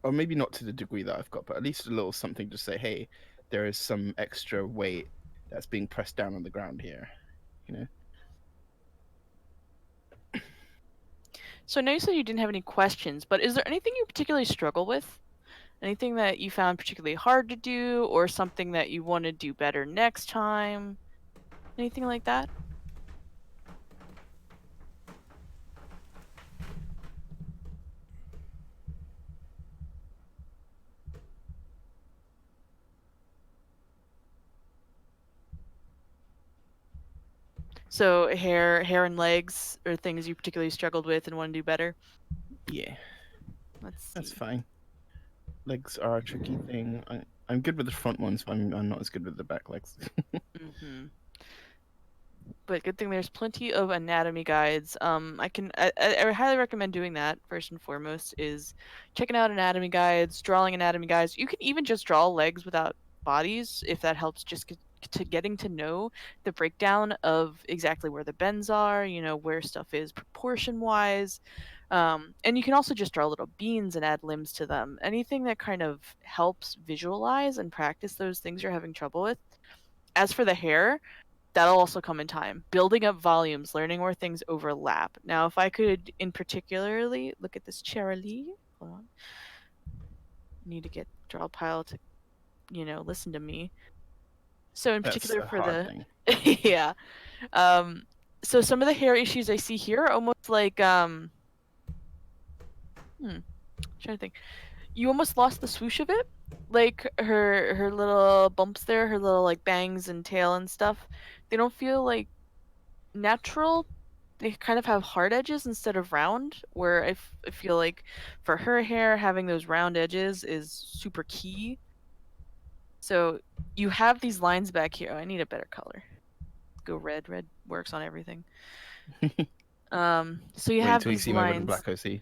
Or maybe not to the degree that I've got, but at least a little something to say, hey, there is some extra weight that's being pressed down on the ground here, you know. So I know you said you didn't have any questions, but is there anything you particularly struggle with? Anything that you found particularly hard to do, or something that you want to do better next time? Anything like that? So hair and legs are things you particularly struggled with and want to do better? Yeah, Let's see. that's fine. Legs are a tricky thing. I'm good with the front ones, but I'm not as good with the back legs. Mm-hmm. But good thing there's plenty of anatomy guides. I highly recommend doing that. First and foremost is checking out anatomy guides, drawing anatomy guides. You can even just draw legs without bodies if that helps. Just to getting to know the breakdown of exactly where the bends are. You know where stuff is proportion wise. And you can also just draw little beans and add limbs to them. Anything that kind of helps visualize and practice those things you're having trouble with. As for the hair, that'll also come in time. Building up volumes, learning where things overlap. Now, if I could, in particularly, look at this Charlie. Hold on. Need to get draw pile to, listen to me. So in That's particular a for hard the thing. yeah. So some of the hair issues I see here are almost like trying to think. You almost lost the swoosh of it. Like her little bumps there, her little like bangs and tail and stuff. They don't feel like natural. They kind of have hard edges instead of round, where I feel like for her hair, having those round edges is super key. So you have these lines back here. Oh, I need a better color. Go red. Red works on everything. So you Wait have until you these see my red and lines. black OC.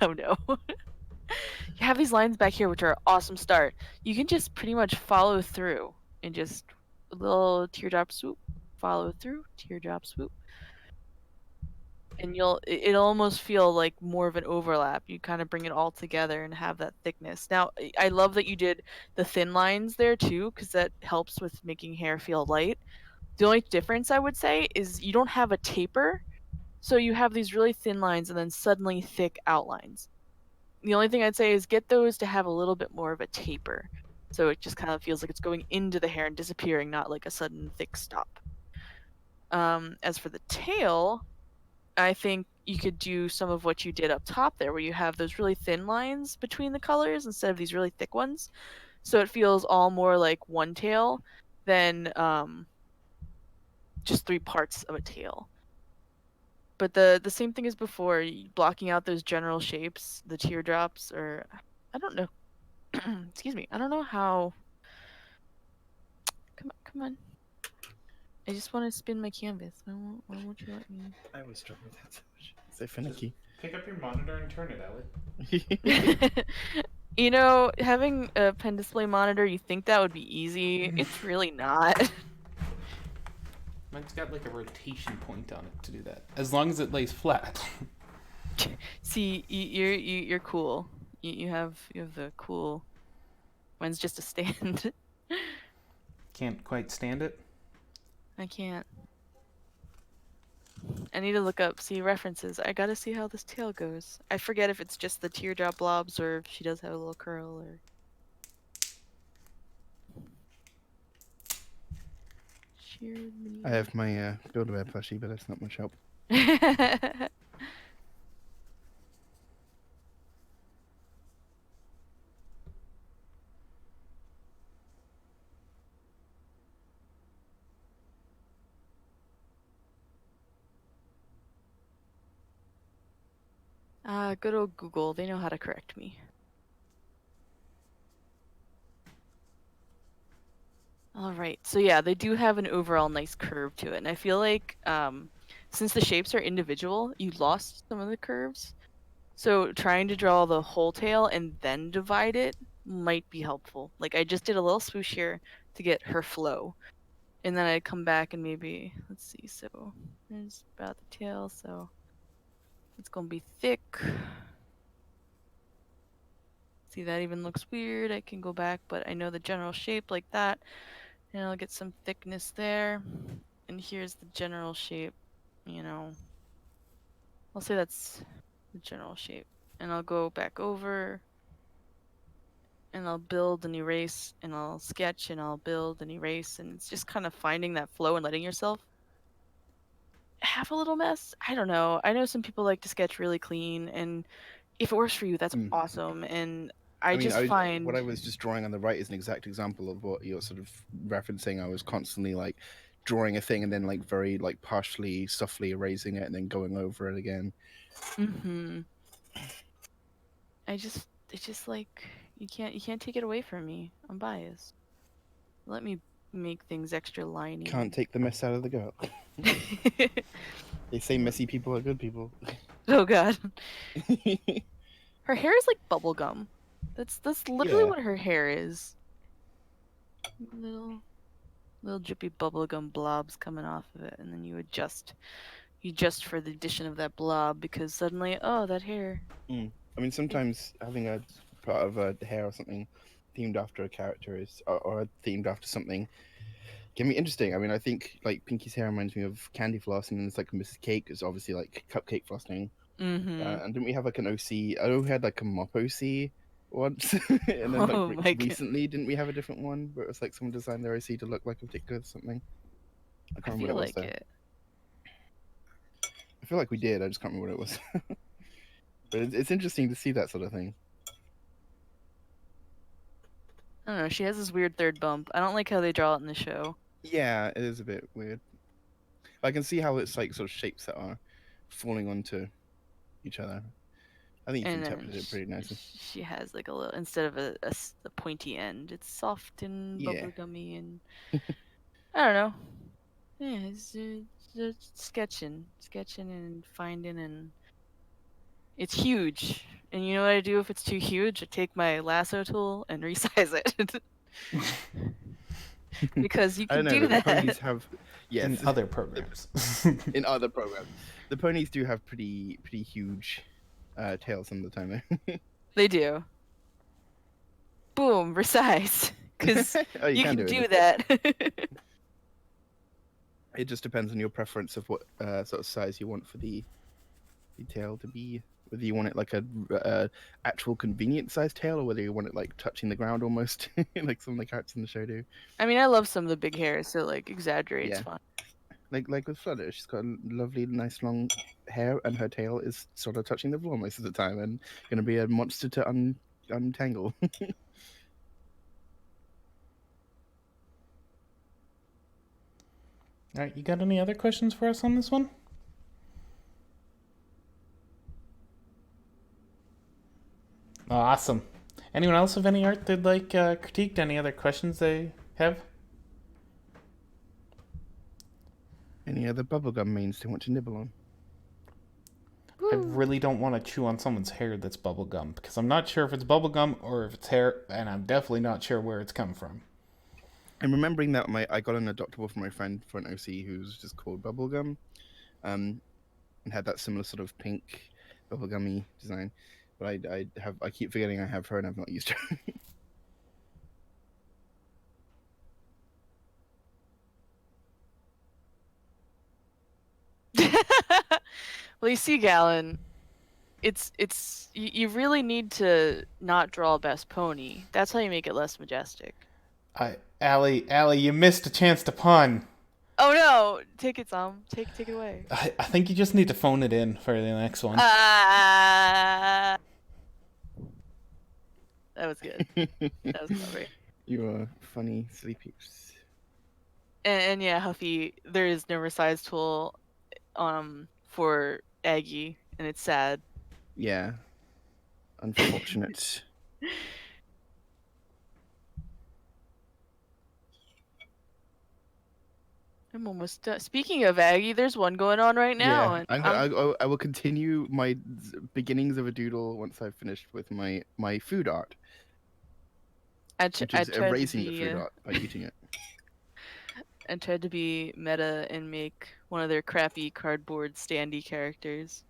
Oh no. You have these lines back here, which are awesome start. You can just pretty much follow through and just a little teardrop swoop, follow through, teardrop swoop. And it'll almost feel like more of an overlap. You kind of bring it all together and have that thickness. Now, I love that you did the thin lines there too, because that helps with making hair feel light. The only difference I would say is you don't have a taper, so you have these really thin lines and then suddenly thick outlines. The only thing I'd say is get those to have a little bit more of a taper, so it just kind of feels like it's going into the hair and disappearing, not like a sudden thick stop. As for the tail, I think you could do some of what you did up top there, where you have those really thin lines between the colors instead of these really thick ones. So it feels all more like one tail than just three parts of a tail. But the same thing as before, blocking out those general shapes, the teardrops, or I don't know. Excuse me. I don't know how Come on. I just want to spin my canvas. Why won't you let me? I always struggle with that so much. So finicky. Pick up your monitor and turn it, Ellie. You know, having a pen display monitor, you think that would be easy. It's really not. Mine's got like a rotation point on it to do that. As long as it lays flat. See, you're cool. You have the cool. Mine's just a stand. Can't quite stand it. I can't. I need to look up, see references. I gotta see how this tail goes. I forget if it's just the teardrop blobs or if she does have a little curl or. I have my Build-A-Bear plushie, but that's not much help. Good old Google. They know how to correct me. All right. So yeah, they do have an overall nice curve to it. And I feel like since the shapes are individual, you lost some of the curves. So trying to draw the whole tail and then divide it might be helpful. Like I just did a little swoosh here to get her flow. And then I'd come back and maybe, let's see, so there's about the tail, so it's gonna be thick. See, that even looks weird. I can go back, but I know the general shape like that. And I'll get some thickness there. And here's the general shape, you know. I'll say that's the general shape. And I'll go back over. And I'll build and erase. And I'll sketch and I'll build and erase. And it's just kind of finding that flow and letting yourself have a little mess. I don't know. I know some people like to sketch really clean. And if it works for you, that's awesome. And I mean, just find what I was just drawing on the right is an exact example of what you're sort of referencing. I was constantly like drawing a thing and then like very like partially softly erasing it and then going over it again. it's just like you can't take it away from me. I'm biased. Let me make things extra liney. Can't take the mess out of the girl. They say messy people are good people. Oh god. Her hair is like bubble gum. That's literally what her hair is. Little drippy bubblegum blobs coming off of it, and then you adjust for the addition of that blob because suddenly, oh, that hair. I mean, sometimes having a part of a hair or something themed after a character is, or themed after something, can be interesting. I mean, I think like Pinky's hair reminds me of Candy Floss, and then it's like Mrs. Cake is obviously like cupcake frosting. And didn't we have like an OC? I know we had like a mop OC once, and then like recently, didn't we have a different one where it was like someone designed their OC to look like a particular something? I can't remember what it was. I feel like we did. I just can't remember what it was. But it's interesting to see that sort of thing. I don't know. She has this weird third bump. I don't like how they draw it in the show. Yeah, it is a bit weird. I can see how it's like sort of shapes that are falling onto each other. I think you've interpreted it pretty nicely. She has like a little, instead of a pointy end, it's soft and bubblegummy and I don't know. Yeah, it's sketching and finding, and it's huge. And you know what I do if it's too huge? I take my lasso tool and resize it. Because you can do that. Ponies have, in other programs. In other programs, the ponies do have pretty huge tails some of the time. They do. Boom, resize. Because you can do that. It just depends on your preference of what sort of size you want for the tail to be. Whether you want it like a actual convenient sized tail, or whether you want it like touching the ground almost, like some of the characters in the show do. I mean, I love some of the big hair, so like exaggerate's fun. Like with Flutter, she's got a lovely, nice long hair, and her tail is sort of touching the floor most of the time, and going to be a monster to untangle. All right, you got any other questions for us on this one? Oh, awesome. Anyone else have any art they'd like critiqued? Any other questions they have? Any other bubblegum mains they want to nibble on? I Woo. really don't want to chew on someone's hair that's bubblegum because I'm not sure if it's bubblegum or if it's hair, and I'm definitely not sure where it's come from. I'm remembering that I got an adoptable from my friend for an OC who's just called Bubblegum, and had that similar sort of pink bubblegummy design. But I keep forgetting I have her and I've not used her. Well, you see, Gallon, you really need to not draw best pony. That's how you make it less majestic. Allie, you missed a chance to pun. Oh no! Take it, Tom. Take it away. I think you just need to phone it in for the next one. That was good. That was clever. You are funny, silly peeps. And yeah, Huffy, there is no resize tool for Aggie, and it's sad. Yeah. Unfortunate. I'm almost done. Speaking of Aggie, there's one going on right now. Yeah, And I will continue my beginnings of a doodle once I've finished with my food art, which is erasing the food art by eating it. And tried to be meta and make one of their crappy cardboard standee characters.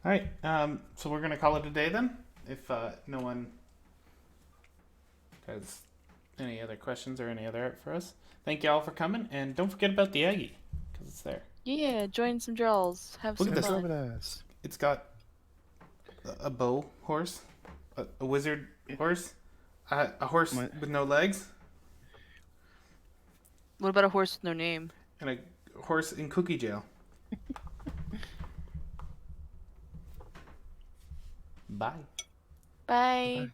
All right, so we're gonna call it a day then. If no one has any other questions or any other art for us, thank you all for coming, and don't forget about the Aggie because it's there. Yeah, join some draws. Have Look some at this. fun. It's got a bow horse, a wizard horse, a horse with no legs, What about a horse with no name? and a horse in cookie jail. Bye. Bye. Bye.